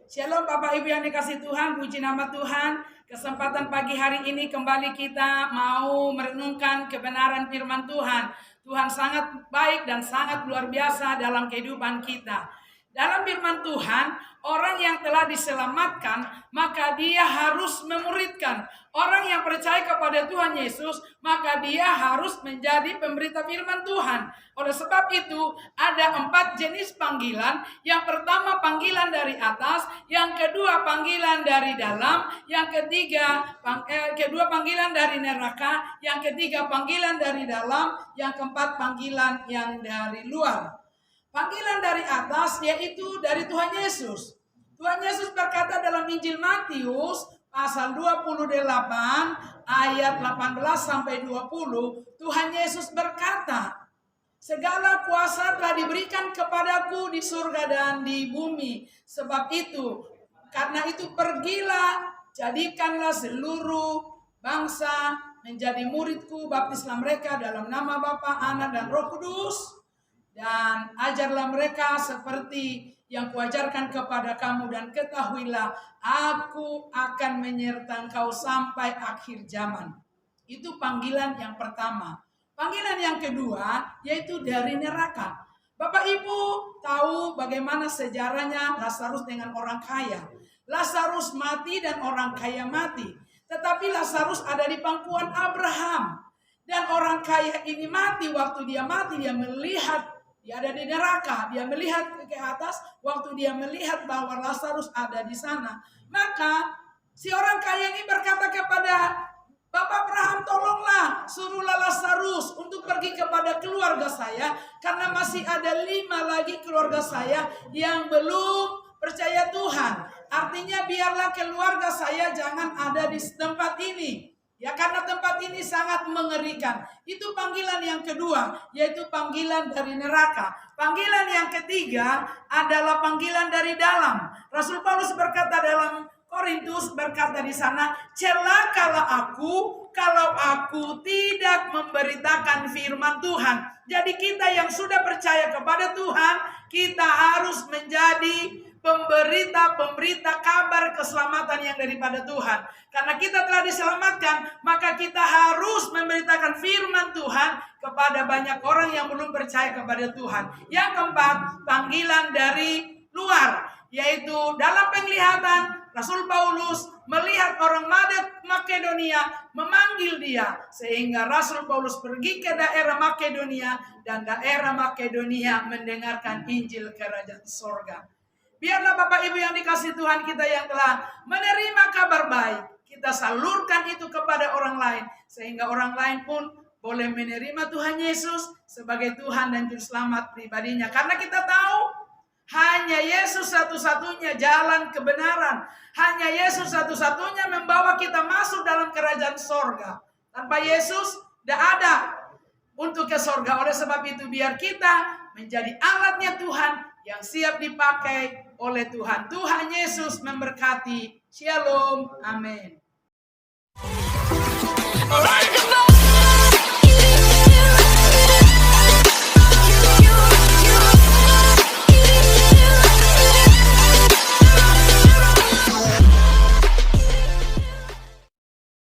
Shalom Bapak Ibu yang dikasih Tuhan, puji nama Tuhan. Kesempatan pagi hari ini kembali kita mau merenungkan kebenaran firman Tuhan. Tuhan sangat baik dan sangat luar biasa dalam kehidupan kita. Dalam firman Tuhan, orang yang telah diselamatkan, maka dia harus memuridkan. Orang yang percaya kepada Tuhan Yesus, maka dia harus menjadi pemberita firman Tuhan. Oleh sebab itu, ada 4 jenis panggilan. Yang pertama panggilan dari atas, yang kedua panggilan dari dalam, yang kedua panggilan dari neraka, yang ketiga panggilan dari dalam, yang keempat panggilan yang dari luar. Panggilan dari atas yaitu dari Tuhan Yesus. Tuhan Yesus berkata dalam Injil Matius pasal 28 ayat 18 sampai 20, Tuhan Yesus berkata, segala kuasa telah diberikan kepadaku di surga dan di bumi. Sebab itu, karena itu pergilah, jadikanlah seluruh bangsa menjadi muridku, baptislah mereka dalam nama Bapa, Anak dan Roh Kudus. Dan ajarlah mereka seperti yang kuajarkan kepada kamu, dan ketahuilah aku akan menyertai engkau sampai akhir zaman. Itu panggilan yang pertama. Panggilan yang kedua yaitu dari neraka. Bapak Ibu tahu bagaimana sejarahnya Lazarus dengan orang kaya. Lazarus mati dan orang kaya mati. Tetapi Lazarus ada di pangkuan Abraham. Dan orang kaya ini mati, waktu dia mati dia melihat dia ada di neraka, dia melihat ke atas, waktu dia melihat bahwa Lazarus ada di sana. Maka si orang kaya ini berkata kepada Bapak Abraham, tolonglah, suruhlah Lazarus untuk pergi kepada keluarga saya, karena masih ada 5 lagi keluarga saya yang belum percaya Tuhan. Artinya biarlah keluarga saya jangan ada di tempat ini. Ya, karena tempat ini sangat mengerikan. Itu panggilan yang kedua, yaitu panggilan dari neraka. Panggilan yang ketiga adalah panggilan dari dalam. Rasul Paulus berkata dalam Korintus, berkata di sana, celakalah aku kalau aku tidak memberitakan firman Tuhan. Jadi kita yang sudah percaya kepada Tuhan, kita harus menjadi pemberita kabar keselamatan yang daripada Tuhan. Karena kita telah diselamatkan, maka kita harus memberitakan firman Tuhan kepada banyak orang yang belum percaya kepada Tuhan. Yang keempat, panggilan dari luar, yaitu dalam penglihatan. Rasul Paulus melihat orang Makedonia memanggil dia, sehingga Rasul Paulus pergi ke daerah Makedonia, dan daerah Makedonia mendengarkan Injil Kerajaan Sorga. Biarlah Bapak Ibu yang dikasih Tuhan, kita yang telah menerima kabar baik, kita salurkan itu kepada orang lain, sehingga orang lain pun boleh menerima Tuhan Yesus sebagai Tuhan dan Juru Selamat pribadinya. Karena kita tahu hanya Yesus satu-satunya jalan kebenaran. Hanya Yesus satu-satunya membawa kita masuk dalam kerajaan sorga. Tanpa Yesus tidak ada untuk ke sorga. Oleh sebab itu biar kita menjadi alatnya Tuhan yang siap dipakai oleh Tuhan. Tuhan Yesus memberkati. Shalom. Amin.